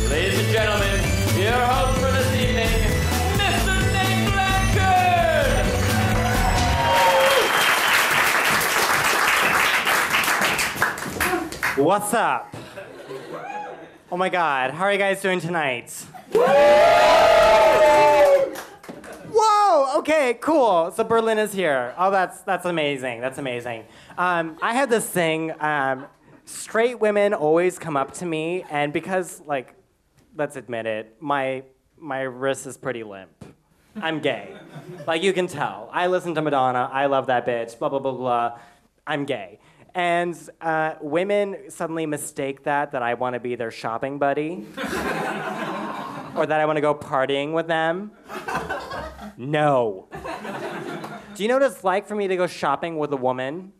Ladies and gentlemen, your host for this evening, Mr. Nate Blanchard! What's up? Oh my God, how are you guys doing tonight? Whoa, okay, cool. So Berlin is here. Oh, that's amazing, that's amazing. I had this thing, straight women always come up to me, and because, like, let's admit it, my wrist is pretty limp. I'm gay. Like, you can tell. I listen to Madonna, I love that bitch, blah, blah, blah, blah. I'm gay. And women suddenly mistake that I want to be their shopping buddy. Or that I want to go partying with them. No. Do you know what it's like for me to go shopping with a woman?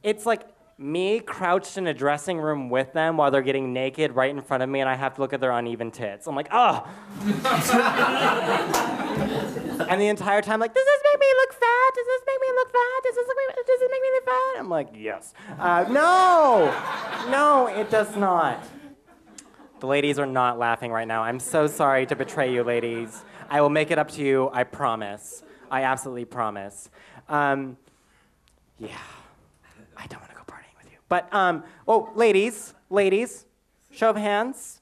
It's like me crouched in a dressing room with them while they're getting naked right in front of me, and I have to look at their uneven tits. I'm like, ugh. And the entire time, like, does this make me look fat? Does this make me look fat? Does this make me look fat? I'm like, yes. No, it does not. The ladies are not laughing right now. I'm so sorry to betray you, ladies. I will make it up to you, I promise. I absolutely promise. Yeah, I don't want to go partying with you. But, oh, ladies, show of hands.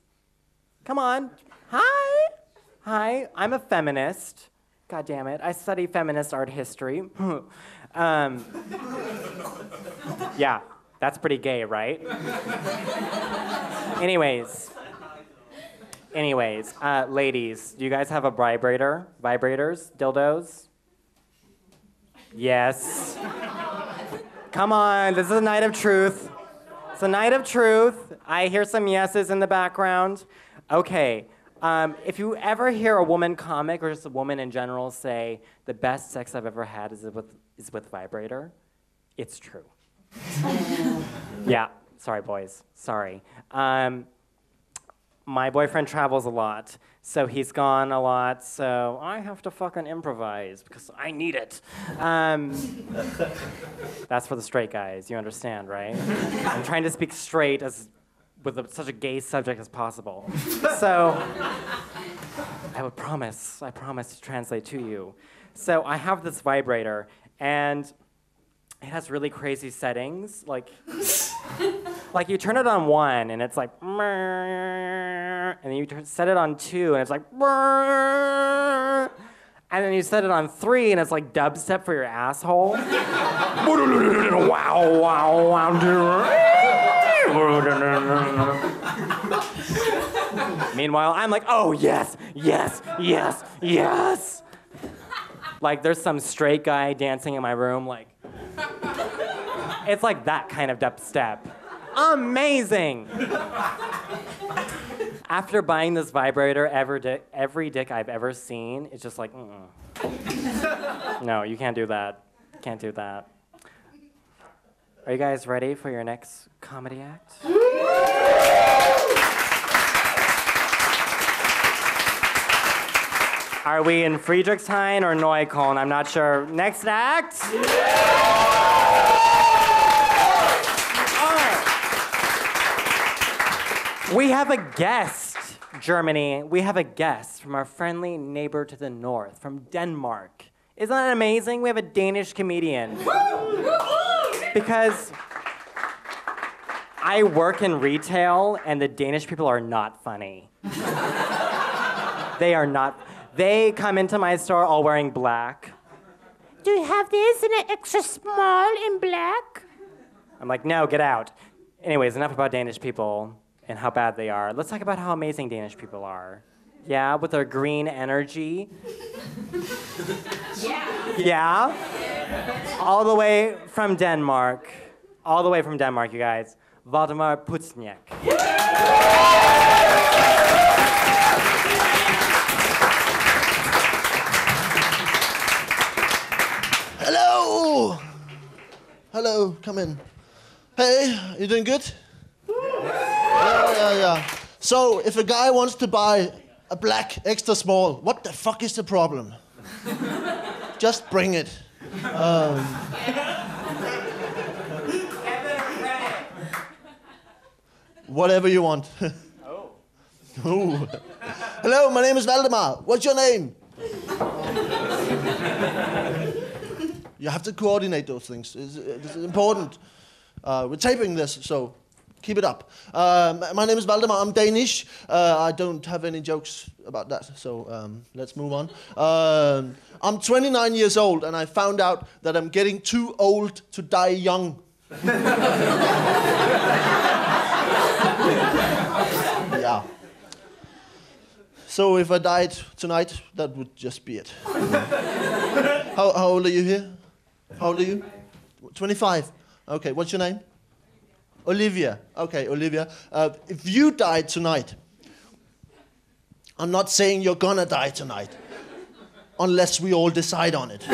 Come on. Hi, I'm a feminist. God damn it, I study feminist art history. Yeah, that's pretty gay, right? Anyways, ladies, do you guys have a vibrator? Vibrators? Dildos? Yes. Come on, this is a night of truth. It's a night of truth. I hear some yeses in the background. Okay, if you ever hear a woman comic or just a woman in general say, the best sex I've ever had is with vibrator, it's true. Yeah, sorry boys, sorry. My boyfriend travels a lot, so he's gone a lot, so I have to fucking improvise because I need it. That's for the straight guys, you understand, right? I'm trying to speak straight with such a gay subject as possible. So, I promise to translate to you. So I have this vibrator, and it has really crazy settings, like you turn it on 1 and it's like, and then you set it on 2 and it's like, and then you set it on 3 and it's like dubstep for your asshole. Wow. Meanwhile, I'm like, oh yes. Like there's some straight guy dancing in my room, like, it's like that kind of dubstep. Amazing! After buying this vibrator, every dick I've ever seen, it's just like, No, you can't do that. Can't do that. Are you guys ready for your next comedy act? Are we in Friedrichshain or Neukölln? I'm not sure. Next act? We have a guest, Germany. We have a guest from our friendly neighbor to the north, from Denmark. Isn't that amazing? We have a Danish comedian. Because I work in retail, and the Danish people are not funny. They are not. They come into my store all wearing black. Do you have this in an extra small in black? I'm like, no, get out. Anyways, enough about Danish people and how bad they are. Let's talk about how amazing Danish people are. Yeah, with their green energy. Yeah? All the way from Denmark. All the way from Denmark, you guys. Valdemar Pustelnik. Hello! Hello, come in. Hey, you doing good? Yeah. So, if a guy wants to buy A black, extra small. What the fuck is the problem? Just bring it. Whatever you want. Oh. Hello, my name is Valdemar. What's your name? You have to coordinate those things. It's important. We're taping this, so keep it up. My name is Valdemar. I'm Danish. I don't have any jokes about that, so let's move on. I'm 29 years old, and I found out that I'm getting too old to die young. Yeah. So if I died tonight, that would just be it. How old are you here? How old are you? 25. Okay, what's your name? Olivia. Okay, Olivia. If you died tonight, I'm not saying you're gonna die tonight, unless we all decide on it.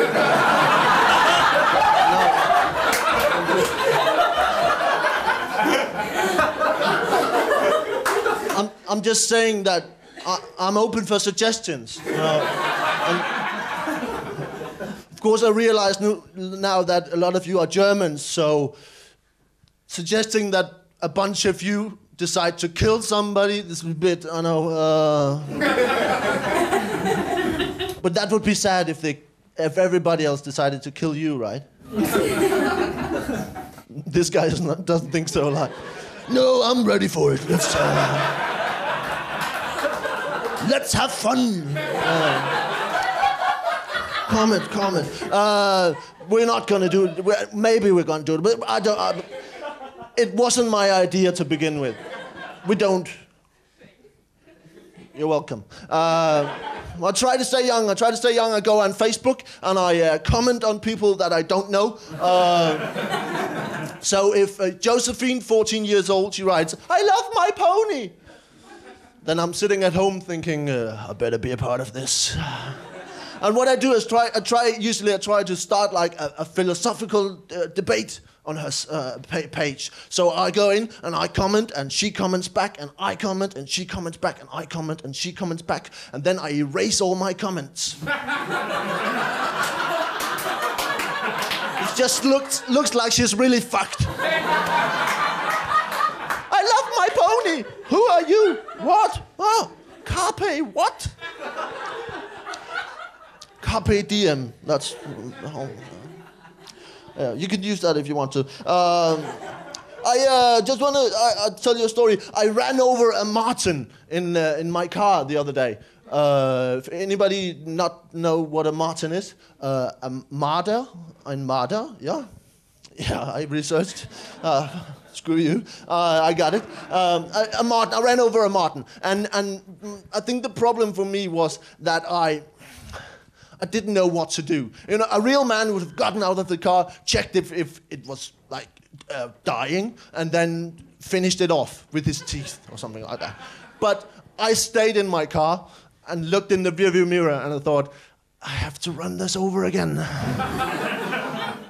I'm just saying that I'm open for suggestions. Of course, I realize now that a lot of you are Germans, so suggesting that a bunch of you decide to kill somebody, this is a bit, I know. But that would be sad if everybody else decided to kill you, right? This guy doesn't think so. Like, no, I'm ready for it. Let's have fun. Comment. We're not gonna do it. Maybe we're gonna do it, but I don't. It wasn't my idea to begin with. We don't. You're welcome. I try to stay young. I go on Facebook and I comment on people that I don't know. So if Josephine, 14 years old, she writes, "I love my pony," then I'm sitting at home thinking, I better be a part of this. And what I do is usually I try to start like a philosophical debate on her page. So I go in and I comment and she comments back and I comment and she comments back and I comment and she comments back and then I erase all my comments. It just looks like she's really fucked. I love my pony. Who are you? What? Oh, Carpe, what? Carpe diem. That's... you can use that if you want to. I just want to tell you a story. I ran over a marten in my car the other day. If anybody not know what a marten is? A marder? Ein marder? Yeah? Yeah, I researched. Screw you. I got it. A marten. I ran over a marten. And I think the problem for me was that I didn't know what to do. You know, a real man would have gotten out of the car, checked if it was like dying, and then finished it off with his teeth or something like that. But I stayed in my car and looked in the rearview mirror and I thought, I have to run this over again.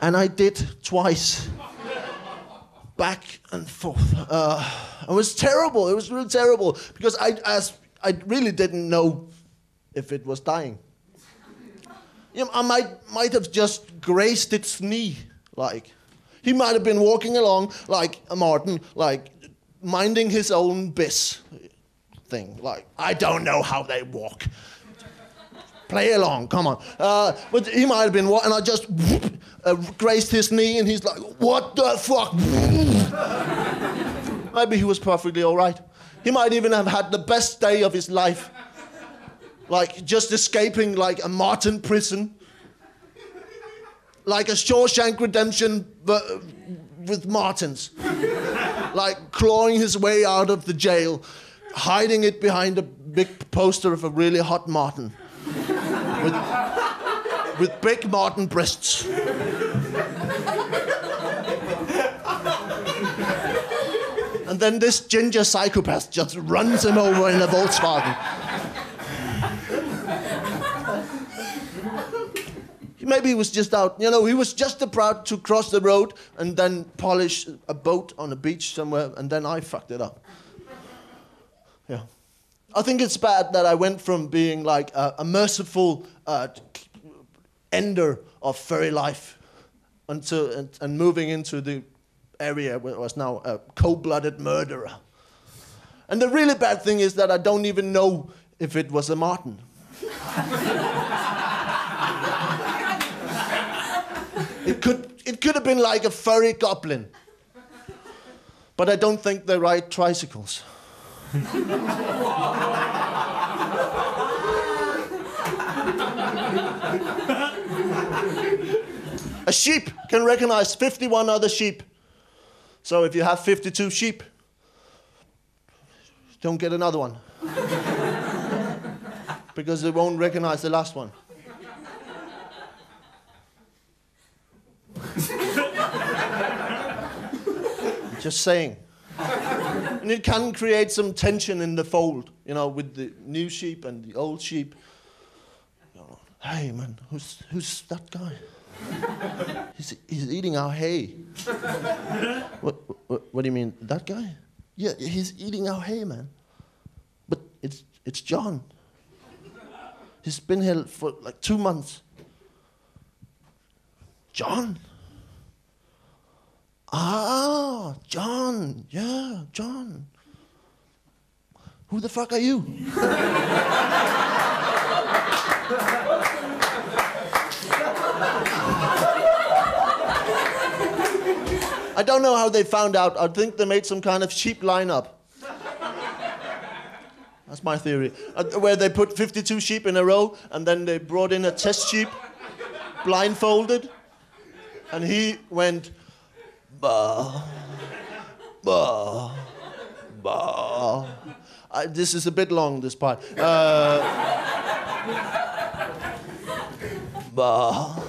And I did twice. Back and forth. It was terrible. It was really terrible because I really didn't know if it was dying. You know, I might have just grazed its knee, like. He might have been walking along like a marten, like minding his own biz thing. Like, I don't know how they walk. Play along, come on. But he might have been walking, and I just grazed his knee, and he's like, what the fuck? Maybe he was perfectly all right. He might even have had the best day of his life. Like, just escaping like a marten prison. Like a Shawshank Redemption, but with martens. Like clawing his way out of the jail, hiding it behind a big poster of a really hot marten. With big marten breasts. And then this ginger psychopath just runs him over in a Volkswagen. Maybe he was just out, you know, he was just about to cross the road and then polish a boat on a beach somewhere, and then I fucked it up. Yeah. I think it's bad that I went from being like a merciful ender of furry life and moving into the area where I was now a cold-blooded murderer. And the really bad thing is that I don't even know if it was a marten. It could have been like a furry goblin. But I don't think they ride tricycles. A sheep can recognize 51 other sheep. So if you have 52 sheep, don't get another one. Because they won't recognize the last one. Just saying. And it can create some tension in the fold, you know, with the new sheep and the old sheep. Hey man, who's that guy? He's eating our hay. What do you mean, that guy? Yeah, he's eating our hay, man. But it's John. He's been here for like 2 months. John? Ah, John. Yeah, John. Who the fuck are you? I don't know how they found out. I think they made some kind of sheep lineup. That's my theory. Where they put 52 sheep in a row, and then they brought in a test sheep, blindfolded, and he went, bah, bah, bah. This is a bit long, this part. Bah,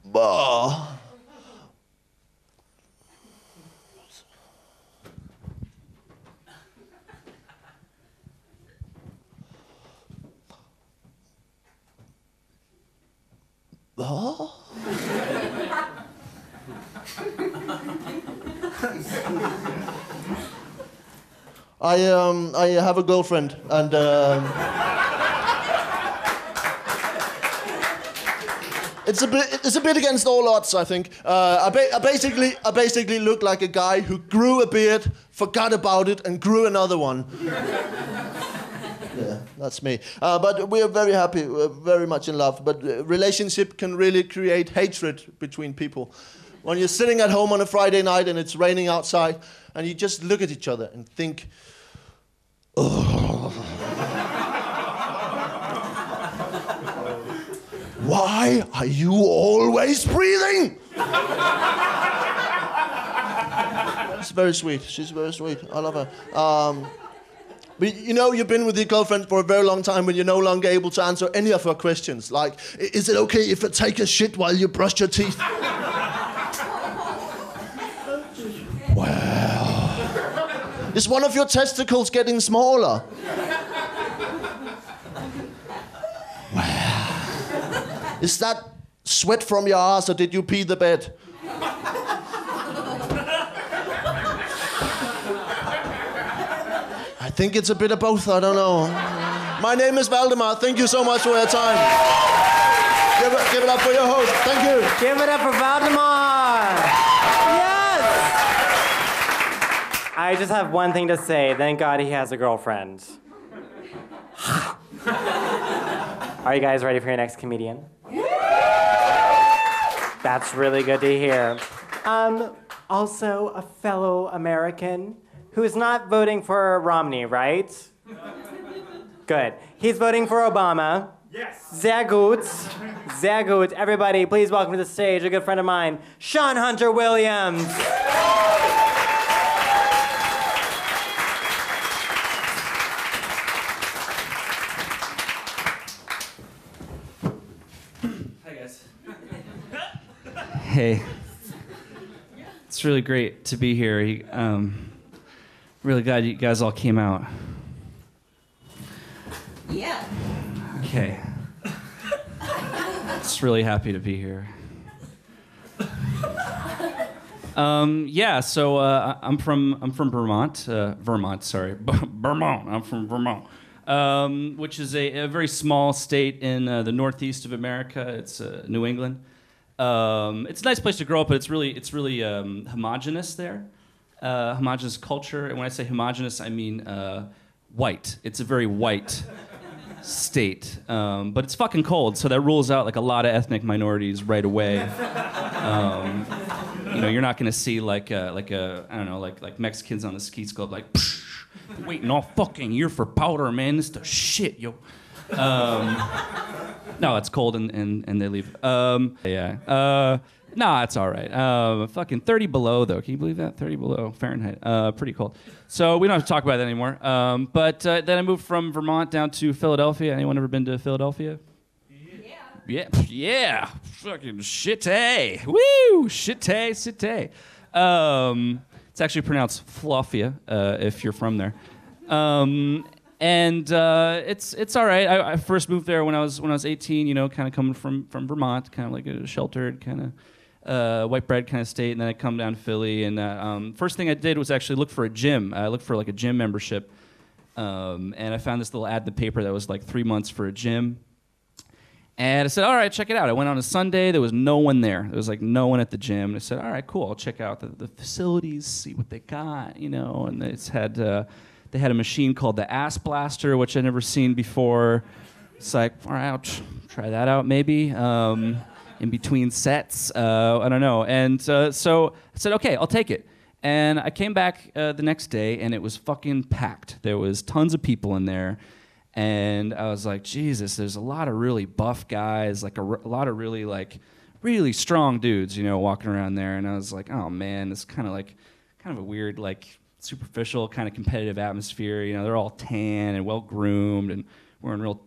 bah. Oh. I have a girlfriend, and it's a bit against all odds, I think. I basically look like a guy who grew a beard, forgot about it, and grew another one. Yeah, that's me. But we are very happy, we're very much in love. But relationship can really create hatred between people. When you're sitting at home on a Friday night and it's raining outside, and you just look at each other and think, oh. Why are you always breathing? It's very sweet. She's very sweet. I love her. But you know, you've been with your girlfriend for a very long time when you're no longer able to answer any of her questions. Like, is it okay if I take a shit while you brush your teeth? Well, is one of your testicles getting smaller? Well, is that sweat from your ass or did you pee the bed? I think it's a bit of both, I don't know. My name is Valdemar. Thank you so much for your time. Give it up for your host. Thank you. Give it up for Valdemar. Yes! I just have one thing to say. Thank God he has a girlfriend. Are you guys ready for your next comedian? That's really good to hear. Also a fellow American who's not voting for Romney, right? Good. He's voting for Obama. Yes. Sehr gut. Sehr gut. Everybody, please welcome to the stage a good friend of mine, Sean Hunter Williams. Hi, guys. Hey. It's really great to be here. Really glad you guys all came out. Yeah. Okay. Just really happy to be here. Yeah, so I'm from Vermont. Vermont. I'm from Vermont, which is a very small state in the northeast of America. It's New England. It's a nice place to grow up, but it's really homogenous there. Homogenous culture, and when I say homogenous, I mean white. It's a very white state, but it's fucking cold, so that rules out like a lot of ethnic minorities right away. You're not gonna see like Mexicans on the ski slope like waiting all fucking year for powder, man. This the shit, yo. No, it's cold and they leave. Nah, it's all right. Fucking 30 below, though. Can you believe that? 30 below Fahrenheit. Pretty cold. So we don't have to talk about that anymore. But then I moved from Vermont down to Philadelphia. Anyone ever been to Philadelphia? Yeah. Fucking shit-ay. Woo! Shit-ay. It's actually pronounced Fluffia, if you're from there. It's all right. I first moved there when I was 18. Kind of coming from Vermont, kind of like a sheltered kind of white bread kind of state. And then I come down to Philly, and first thing I did was actually look for a gym. I looked for like a gym membership, and I found this little ad in the paper that was like 3 months for a gym. And I said, all right, check it out. I went on a Sunday. There was no one there. There was like no one at the gym. And I said, all right, cool. I'll check out the facilities, see what they got, And they had a machine called the Ass Blaster, which I'd never seen before. It's like, all right, I'll try that out maybe. In between sets, I don't know. And so I said, okay, I'll take it. And I came back the next day, and it was fucking packed. There was tons of people in there. And I was like, Jesus, there's a lot of really buff guys, like a lot of really strong dudes, walking around there. And I was like, oh man, it's kind of a weird, superficial kind of competitive atmosphere. They're all tan and well groomed and wearing real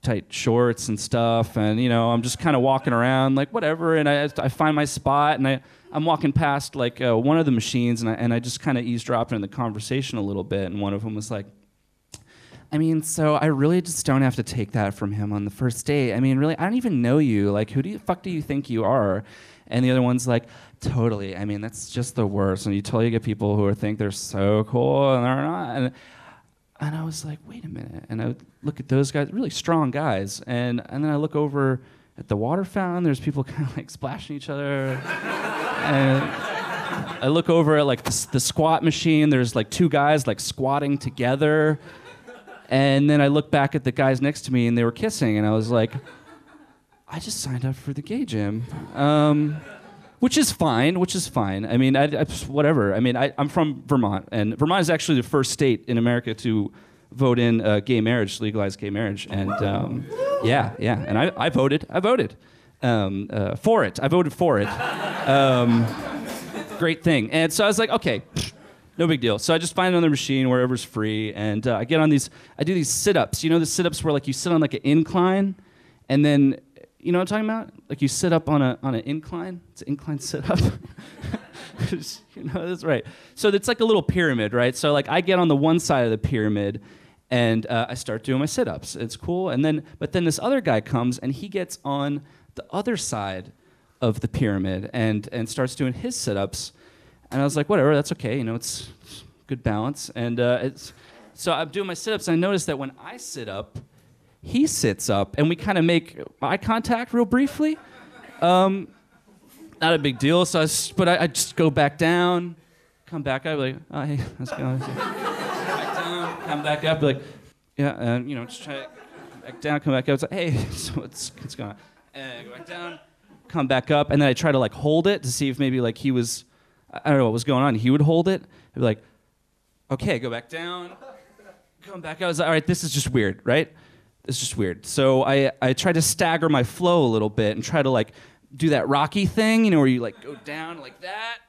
tight shorts and stuff. And I'm just kind of walking around like whatever. And I find my spot, and I'm walking past one of the machines, and I just kind of eavesdropped in the conversation a little bit. And one of them was like, so I really just don't have to take that from him on the first date. Really, I don't even know you. Like, who the fuck do you think you are? And the other one's like, totally. That's just the worst. And you totally get people who think they're so cool and they're not. And I was like, wait a minute. And I would look at those guys, really strong guys. And then I look over at the water fountain. There's people kind of splashing each other. And I look over at the squat machine. There's two guys squatting together. And then I look back at the guys next to me, and they were kissing, and I was like, I just signed up for the gay gym, which is fine. Whatever. I'm from Vermont, and Vermont is actually the first state in America to vote in gay marriage, legalize gay marriage, and yeah, and I voted for it. I voted for it. Great thing. And so I was like, okay. No big deal. So I just find another machine wherever's free, and I get on these. I do these sit-ups. The sit-ups where you sit on an incline, and then you know what I'm talking about? You sit up on an incline. It's an incline sit-up. That's right. So it's like a little pyramid, right? So I get on the one side of the pyramid, and I start doing my sit-ups. It's cool. But then this other guy comes, and he gets on the other side of the pyramid and starts doing his sit-ups. And I was like, whatever, that's okay. It's good balance. And so I'm doing my sit-ups, and I noticed that when I sit up, he sits up, and we kind of make eye contact real briefly. Not a big deal. But I just go back down, come back up, like, oh, hey, how's it going? Back down, come back up, like, yeah, and just try to come back down, come back up. It's like, hey, so what's going on? And I go back down, come back up, and then I try to hold it to see if maybe he was. I don't know what was going on. He would hold it. I'd be like, okay, go back down, come back up. I was like, all right, this is just weird, right? It's just weird. So I tried to stagger my flow a little bit and try to do that Rocky thing, where you go down like that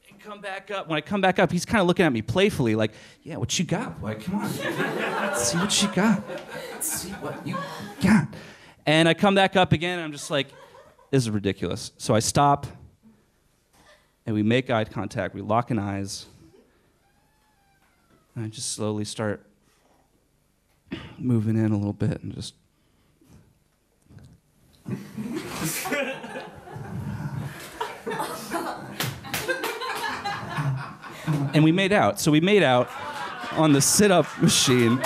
and come back up. When I come back up, he's kind of looking at me playfully, like, yeah, what you got, boy? Come on. Let's see what you got. Let's see what you got. And I come back up again, and I'm just like, this is ridiculous. So I stop. And we make eye contact, we lock in eyes, and I just slowly start moving in a little bit and just... And we made out. So we made out, on the sit-up machine.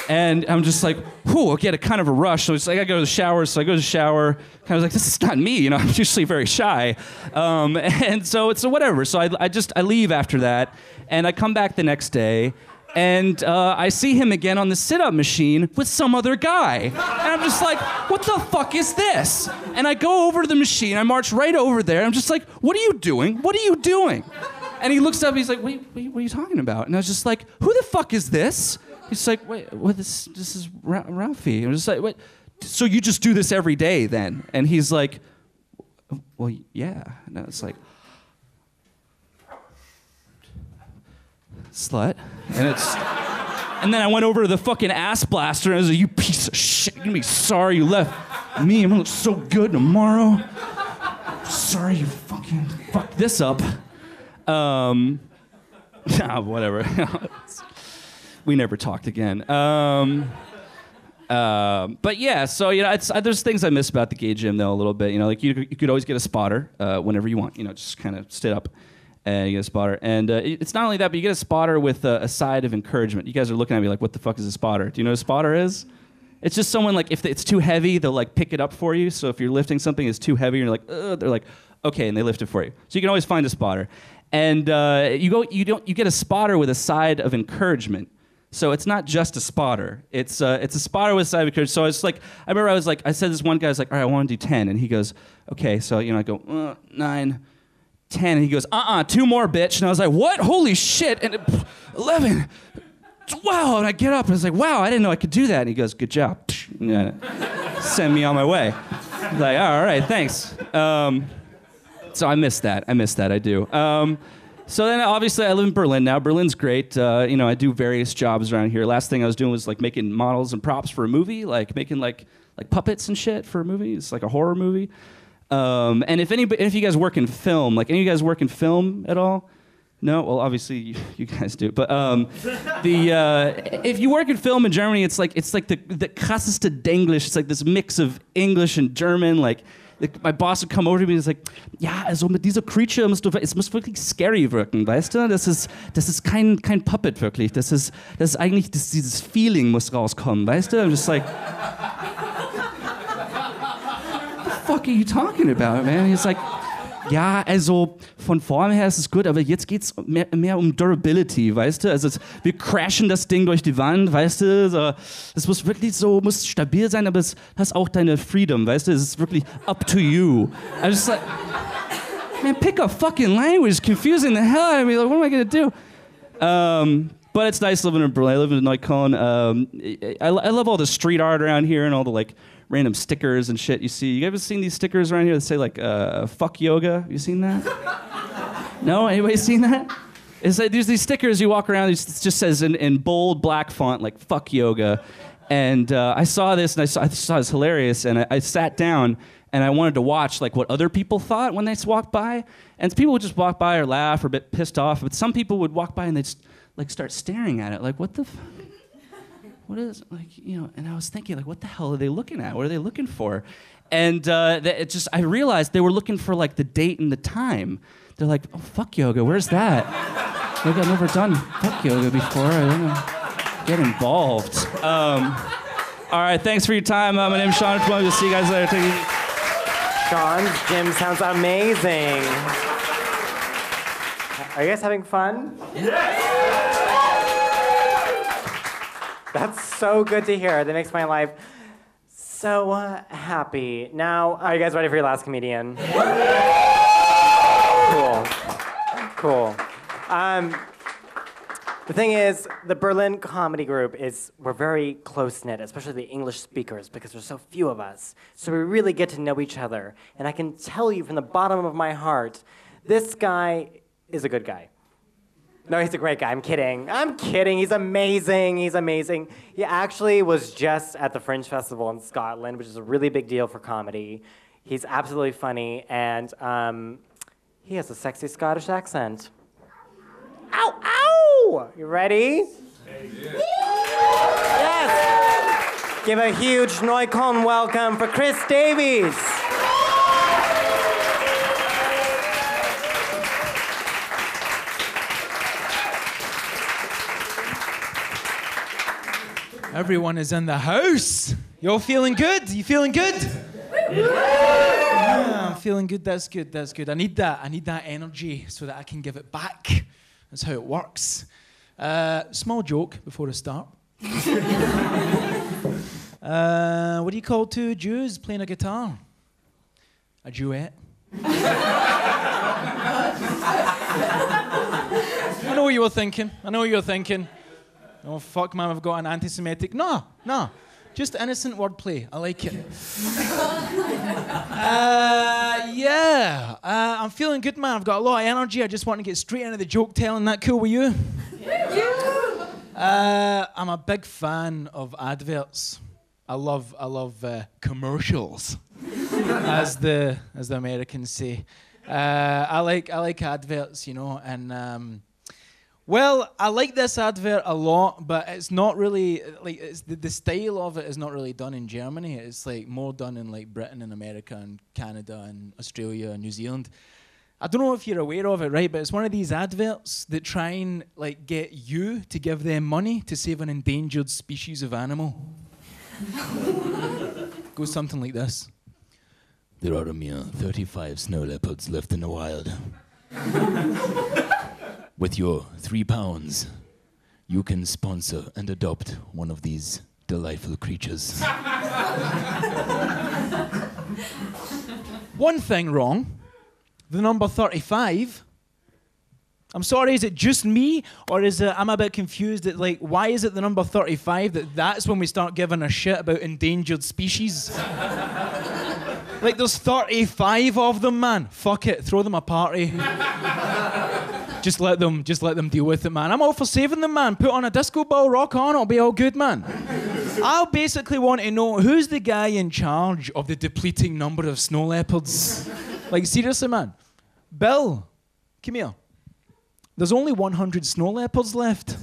And I'm just like, whew, I get a kind of a rush. So it's like I go to the shower. So I go to the shower. Kind of like, this is not me. You know, I'm usually very shy. And so it's whatever. So I leave after that. And I come back the next day. And I see him again on the sit-up machine with some other guy. And I'm just like, what the fuck is this? And I go over to the machine. I march right over there. I'm just like, what are you doing? What are you doing? And he looks up. He's like, wait, what are you talking about? And I was just like, who the fuck is this? He's like, wait, what? This is Ralphie. I'm just like, what? So you just do this every day then? And he's like, well, yeah. And I was like, slut. And then I went over to the fucking ass blaster and I was like, you piece of shit. You're gonna be sorry you left me. I'm gonna look so good tomorrow. Sorry you fucking fucked this up. Whatever. We never talked again. But yeah, so you know, there's things I miss about the gay gym though a little bit. You know, like you could always get a spotter whenever you want. You know, just kind of sit up and you get a spotter. And it's not only that, but you get a spotter with a side of encouragement. You guys are looking at me like, what the fuck is a spotter? Do you know what a spotter is? It's just someone like if it's too heavy, they'll like pick it up for you. So if you're lifting something that's too heavy, and you're like, they're like, okay, and they lift it for you. So you can always find a spotter. And you get a spotter with a side of encouragement. So it's not just a spotter. It's a spotter with a side of encouragement. So it's like, I remember I said this one guy was like, all right, I want to do 10. And he goes, okay. So, you know, I go, 9, 10. And he goes, 2 more, bitch. And I was like, what? Holy shit. And 11. Wow. And I get up and I was like, wow, I didn't know I could do that. And he goes, good job. And send me on my way. I was like, oh, all right, thanks. So I miss that. I do. So then, obviously, I live in Berlin now. Berlin's great. You know, I do various jobs around here. Last thing I was doing was like making models and props for a movie, like making like puppets and shit for a movie. It's like a horror movie. And if you guys work in film, like any of you guys work in film at all? No, well, obviously you guys do. But if you work in film in Germany, it's like the krasseste Denglisch. It's like this mix of English and German, like. My boss would come over to me and he's like, ja, also mit dieser Creature es muss wirklich scary wirken, weißt du? Das ist kein Puppet wirklich. Das ist eigentlich, dieses Feeling muss rauskommen, weißt du? I'm just like, what the fuck are you talking about, man? He's like, ja, also von Form her ist es gut, aber jetzt geht's mehr um Durability, weißt du? Also wir crashen das Ding durch die Wand, weißt du? So, es muss wirklich so, muss stabil sein, aber es hast auch deine Freedom, weißt du? Es ist wirklich up to you. I was just like, man, pick a fucking language. It's confusing the hell out of me. Like, what am I gonna do? But it's nice living in Berlin. I live in Neukölln. I love all the street art around here and all the like random stickers and shit you see. You ever seen these stickers around here that say like fuck yoga? Have you seen that? No? Anybody seen that? It's like there's these stickers you walk around, it just says in bold black font like fuck yoga. And I saw this and I thought it was hilarious, and I sat down and I wanted to watch like what other people thought when they walked by. And people would just walk by or laugh or a bit pissed off, but some people would walk by and they'd just like start staring at it like, what the what is, like, you know, and I was thinking, like, what the hell are they looking at? What are they looking for? And I realized they were looking for, like, the date and the time. They're like, oh, fuck yoga, where's that? Like, I've never done fuck yoga before. I don't know. Get involved. All right, thanks for your time. My name's Sean. We'll see you guys later. Take it easy. Sean's gym sounds amazing. Are you guys having fun? Yes! That's so good to hear. That makes my life so happy. Now, are you guys ready for your last comedian? Cool. The thing is, the Berlin comedy group we're very close-knit, especially the English speakers, because there's so few of us. So we really get to know each other. And I can tell you from the bottom of my heart, this guy is a good guy. No, he's a great guy. I'm kidding. He's amazing. He actually was just at the Fringe Festival in Scotland, which is a really big deal for comedy. He's absolutely funny, and he has a sexy Scottish accent. Ow, ow! You ready? Yes! Give a huge Neukölln welcome for Chris Davies. Everyone is in the house. You all feeling good? You feeling good? Yeah, I'm feeling good. That's good. That's good. I need that energy so that I can give it back. That's how it works. Small joke before I start. What do you call two Jews playing a guitar? A duet. I know what you were thinking. Oh, fuck, man, I've got an anti-Semitic. No. Just innocent wordplay. I like it. I'm feeling good, man. I've got a lot of energy. I just want to get straight into the joke telling. That cool with you? I'm a big fan of adverts. I love commercials, as the Americans say. I like adverts, you know, and I like this advert a lot, but it's not really like it's the style of it is not really done in Germany. It's like more done in like Britain and America and Canada and Australia and New Zealand. I don't know if you're aware of it, right? But it's one of these adverts that try and like get you to give them money to save an endangered species of animal. Goes something like this. There are a mere 35 snow leopards left in the wild. With your £3, you can sponsor and adopt one of these delightful creatures. One thing wrong. The number 35. I'm sorry, is it just me? Or is it, I'm a bit confused at like, why is it the number 35 that's when we start giving a shit about endangered species? Like there's 35 of them, man. Fuck it, throw them a party. Just let them deal with it, man. I'm all for saving them, man. Put on a disco ball, rock on, it'll be all good, man. I'll basically want to know who's the guy in charge of the depleting number of snow leopards. Like seriously, man. Bill, come here. There's only 100 snow leopards left.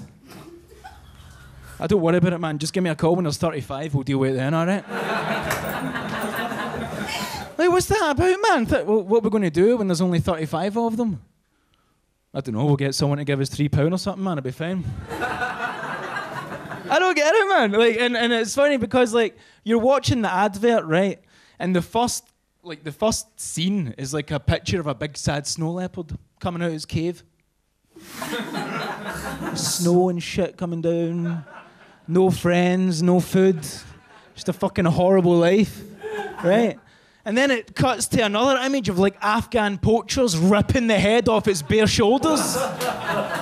I don't worry about it, man. Just give me a call when there's 35. We'll deal with it then, all right? Like, what's that about, man? What are we going to do when there's only 35 of them? I don't know. We'll get someone to give us £3 or something, man. It'll be fine. I don't get it, man. Like, and it's funny because like you're watching the advert, right? And the first scene is like a picture of a big sad snow leopard coming out of his cave. Snow and shit coming down. No friends, no food. Just a fucking horrible life, right? And then it cuts to another image of like Afghan poachers ripping the head off its bare shoulders.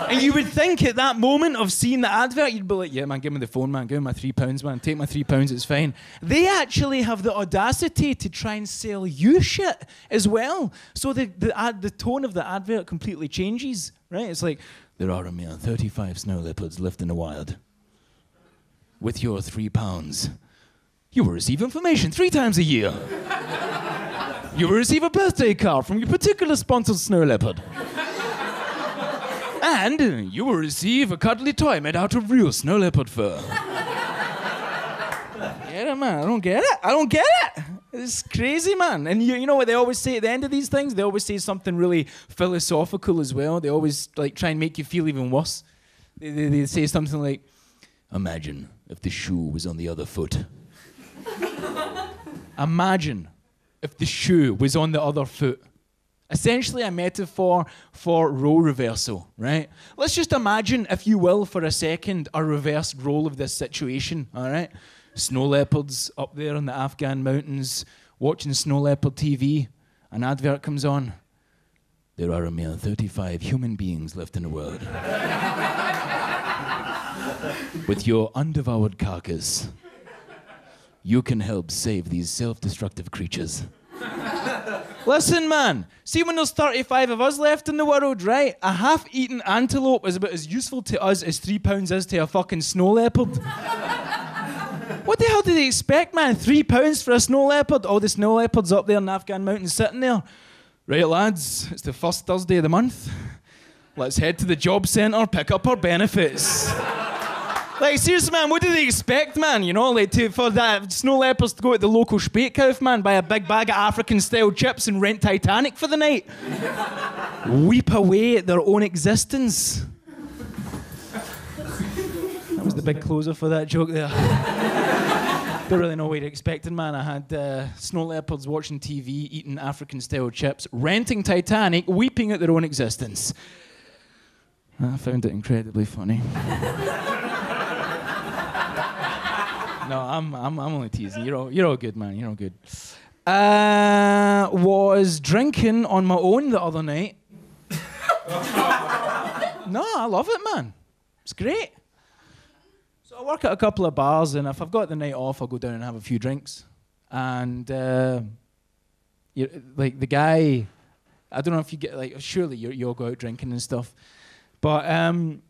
And you would think at that moment of seeing the advert, you'd be like, yeah, man, give me the phone, man. Give me my £3, man. Take my £3, it's fine. They actually have the audacity to try and sell you shit as well. So the tone of the advert completely changes, right? It's like, there are a mere 35 snow leopards left in the wild. With your £3, you will receive information 3 times a year. You will receive a birthday card from your particular sponsored snow leopard. And you will receive a cuddly toy made out of real snow leopard fur. Get it, man? I don't get it. It's crazy, man. And you know what they always say at the end of these things? They always say something really philosophical as well. They always like try and make you feel even worse. They say something like, imagine if the shoe was on the other foot. Imagine if the shoe was on the other foot. Essentially a metaphor for role reversal, right? Let's just imagine, if you will, for a second, a reversed role of this situation, all right? Snow leopards up there in the Afghan mountains, watching snow leopard TV. An advert comes on. There are a mere 35 human beings left in the world. With your undevoured carcass, you can help save these self-destructive creatures. Listen, man. See, when there's 35 of us left in the world, right? A half-eaten antelope is about as useful to us as £3 is to a fucking snow leopard. What the hell do they expect, man? £3 for a snow leopard? All the snow leopards up there in the Afghan mountains sitting there. Right, lads, it's the first Thursday of the month. Let's head to the job centre, pick up our benefits. Like, seriously, man, what do they expect, man? You know, like, for that snow leopards to go to the local Spätkauf, man, buy a big bag of African-style chips and rent Titanic for the night? Weep away at their own existence. was the big closer for that joke there. Don't really know what you're expecting, man. I had snow leopards watching TV, eating African-style chips, renting Titanic, weeping at their own existence. I found it incredibly funny. No, I'm only teasing. You're all good, man. You're all good. Was drinking on my own the other night. No, I love it, man. It's great. So I work at a couple of bars, and if I've got the night off, I'll go down and have a few drinks. And like the guy, I don't know if you get like, surely you all go out drinking and stuff, but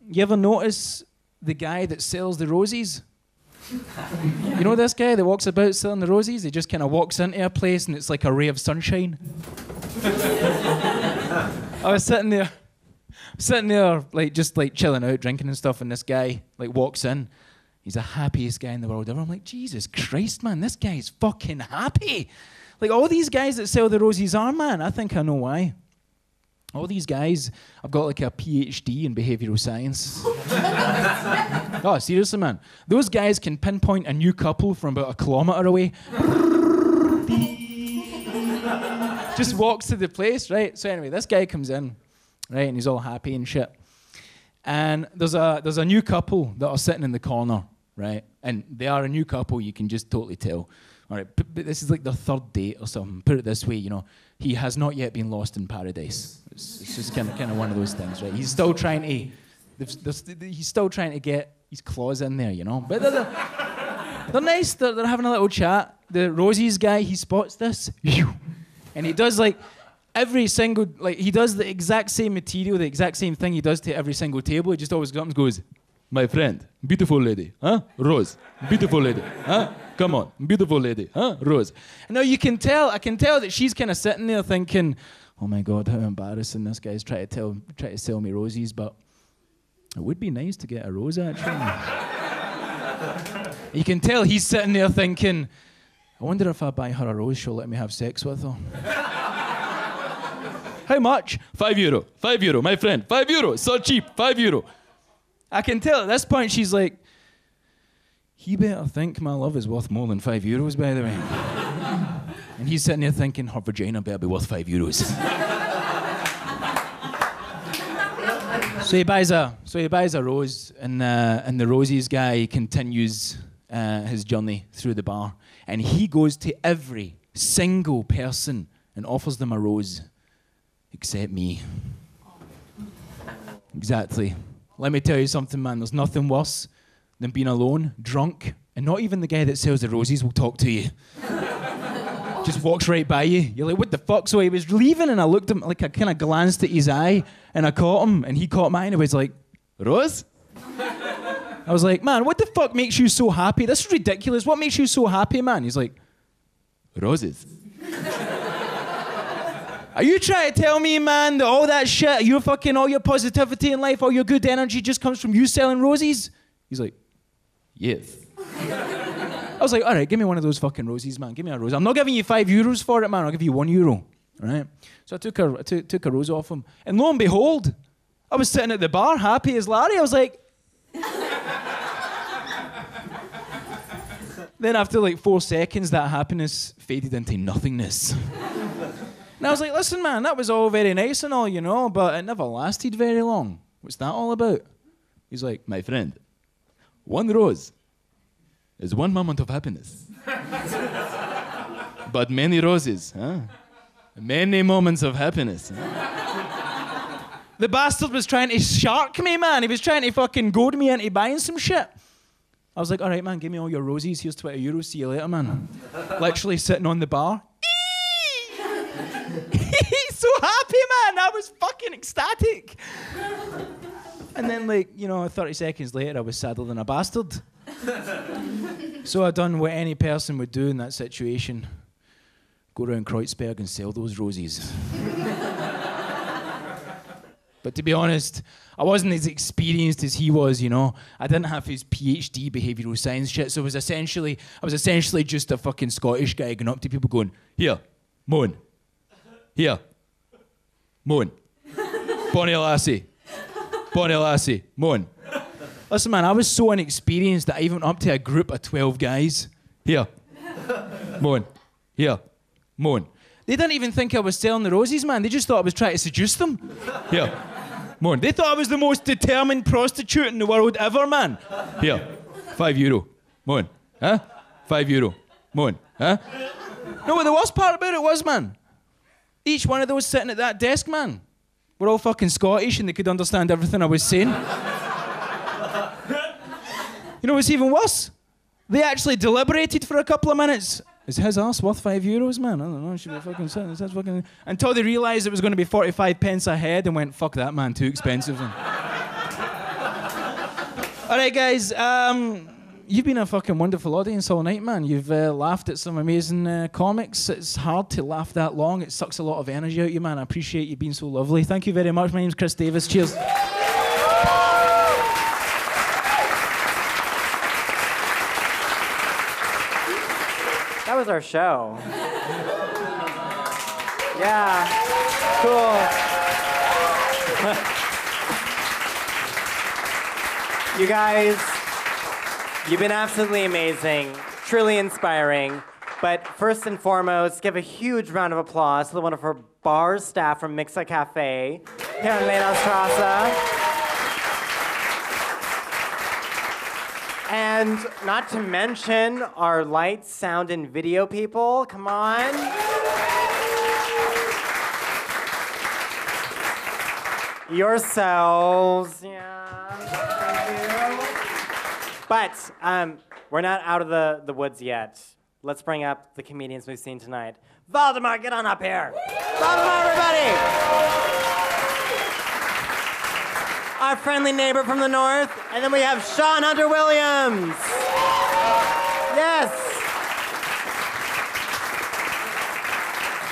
you ever notice the guy that sells the roses? You know this guy that walks about selling the roses? He just kind of walks into a place and it's like a ray of sunshine. I was sitting there, like just like chilling out, drinking and stuff, and this guy like walks in. He's the happiest guy in the world ever. I'm like, Jesus Christ, man, this guy's fucking happy. Like all these guys that sell the roses are, man. I think I know why. All these guys have got like a PhD in behavioural science. Oh, seriously, man. Those guys can pinpoint a new couple from about 1 kilometre away. Just walks to the place, right? So anyway, this guy comes in, right, and he's all happy and shit. And there's a new couple that are sitting in the corner, right? And they are a new couple, you can just totally tell. All right, but this is like their 3rd date or something. Put it this way, you know, he has not yet been lost in paradise. It's just kind of one of those things, right? He's still trying to get his claws in there, you know. But they're nice. They're having a little chat. The roses guy, he spots this, and he does like every single, like he does the exact same material, the exact same thing he does to every single table. He just always comes and goes, "My friend, beautiful lady, huh? Rose, beautiful lady, huh? Come on, beautiful lady, huh? Rose." And now I can tell that she's kind of sitting there thinking, "Oh my God, how embarrassing! This guy's trying to sell me roses, but it would be nice to get a rose actually." You can tell he's sitting there thinking, "I wonder if I buy her a rose, she'll let me have sex with her." How much? €5. €5, my friend. €5. So cheap. €5. I can tell at this point she's like, he better think my love is worth more than €5, by the way. And he's sitting there thinking, her vagina better be worth €5. So he buys a rose, and the roses guy continues his journey through the bar, and he goes to every single person and offers them a rose. Except me. Exactly. Let me tell you something, man. There's nothing worse than being alone, drunk, and not even the guy that sells the roses will talk to you. Just walks right by you. You're like, what the fuck? So he was leaving, and I looked at him, like I kind of glanced at his eye, and I caught him, and he caught mine, and he was like, "Rose?" I was like, "Man, what the fuck makes you so happy? This is ridiculous. What makes you so happy, man?" He's like, "Roses." Are you trying to tell me, man, that all that shit, all your positivity in life, all your good energy just comes from you selling roses? He's like, "Yes." I was like, "All right, give me one of those fucking roses, man. Give me a rose. I'm not giving you €5 for it, man. I'll give you €1. All right?" So I took a rose off him. And lo and behold, I was sitting at the bar, happy as Larry. I was like... Then after like 4 seconds, that happiness faded into nothingness. And I was like, "Listen, man, that was all very nice and all, you know, but it never lasted very long. What's that all about?" He's like, "My friend, one rose is one moment of happiness. But many roses, huh? Many moments of happiness." Huh? The bastard was trying to shark me, man. He was trying to fucking goad me into buying some shit. I was like, "All right, man, give me all your roses. Here's €20. See you later, man." Literally sitting on the bar. He's so happy, man. I was fucking ecstatic. And then, 30 seconds later, I was sadder than a bastard. So I done what any person would do in that situation. Go around Kreuzberg and sell those roses. But to be honest, I wasn't as experienced as he was, you know. I didn't have his PhD behavioural science shit, so I was essentially just a fucking Scottish guy going up to people going, "Here, moan. Here, moan. Bonnie lassie, moan." Listen, man, I was so inexperienced that I even went up to a group of 12 guys. Here. Moan. Here. Moan. They didn't even think I was selling the roses, man. They just thought I was trying to seduce them. Here. Moan. They thought I was the most determined prostitute in the world ever, man. Here. €5. Moan. Huh? €5. Moan. Huh? No, but the worst part about it was, man, each one of those sitting at that desk, man, were all fucking Scottish and they could understand everything I was saying. You know what's even worse? They actually deliberated for a couple of minutes. Is his arse worth €5, man? I don't know, should be fucking sitting. Is that fucking... Until they realised it was going to be 45 pence a head and went, fuck that, man, too expensive. All right, guys, you've been a fucking wonderful audience all night, man. You've laughed at some amazing comics. It's hard to laugh that long. It sucks a lot of energy out of you, man. I appreciate you being so lovely. Thank you very much. My name's Chris Davis. Cheers. That was our show. Yeah, cool. You guys, you've been absolutely amazing, truly inspiring. But first and foremost, give a huge round of applause to the wonderful bar staff from Myxa Café here on Strasse. And not to mention our lights, sound, and video people. Come on. Yourselves. Yeah. Thank you. But we're not out of the woods yet. Let's bring up the comedians we've seen tonight. Valdemar, get on up here. Valdemar, everybody. Our friendly neighbor from the north, and then we have Sean Hunter Williams. Yes.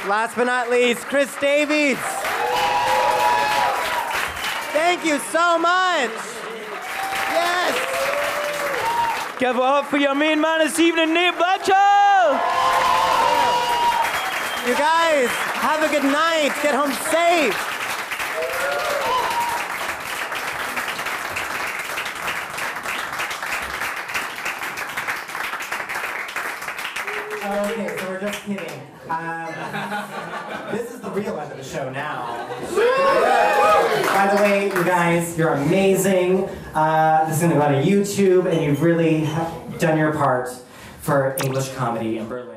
Last but not least, Chris Davies. Thank you so much. Yes. Give it up for your main man this evening, Nate Blanchard. You guys, have a good night. Get home safe. Okay, so we're just kidding. This is the real end of the show now. By the way, you guys, you're amazing. This is going to go on YouTube, and you've really done your part for English comedy in Berlin.